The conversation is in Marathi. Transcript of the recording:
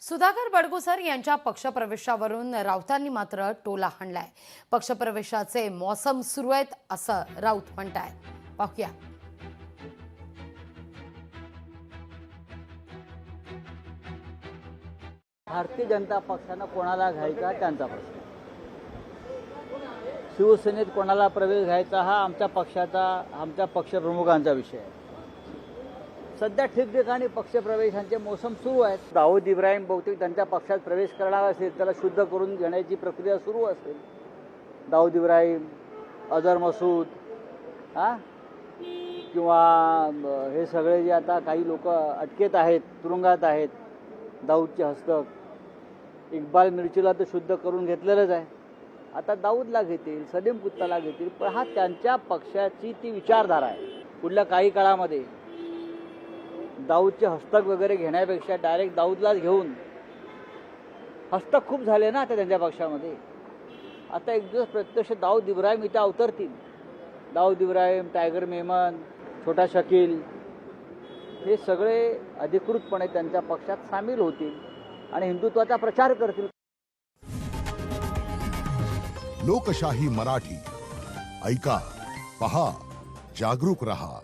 सुधाकर बडगुसर यांच्या पक्षप्रवेशावरून राऊतांनी मात्र टोला हाणलाय। पक्षप्रवेशाचे मौसम सुरू आहेत असं राऊत म्हणतायत। पाहूया। भारतीय जनता पक्षानं कोणाला घ्यायचा त्यांचा प्रश्न, शिवसेनेत कोणाला प्रवेश घ्यायचा हा आमच्या पक्षप्रमुखांचा विषय आहे। सध्या ठिकठिकाणी पक्षप्रवेशांचे मोसम सुरू आहेत। दाऊद इब्राहिम बहुतेक त्यांच्या पक्षात प्रवेश करणार असेल, त्याला शुद्ध करून घेण्याची प्रक्रिया सुरू असेल। दाऊद इब्राहिम, अजहर मसूद किंवा हे सगळे जे आता काही लोक अटकेत आहेत, तुरुंगात आहेत, दाऊदचे हस्तक, इक्बाल मिर्चीला तर शुद्ध करून घेतलेलंच आहे। आता दाऊदला घेतील, सलीम कुत्ताला घेतील, पण हा त्यांच्या पक्षाची ती विचारधारा आहे। पुढल्या काही काळामध्ये दाऊदचे हस्तक वगैरे घेण्यापेक्षा डायरेक्ट दाऊदलाच घेऊन, हस्तक खूप झाले ना आता त्यांच्या पक्षामध्ये। आता एक दिवस प्रत्यक्ष दाऊद इब्राहिम इथे अवतरतील। दाऊद इब्राहिम, टायगर मेमन, छोटा शकील हे सगळे अधिकृतपणे त्यांच्या पक्षात सामील होतील आणि हिंदुत्वाचा प्रचार करतील। लोकशाही मराठी ऐका, पहा, जागरूक रहा।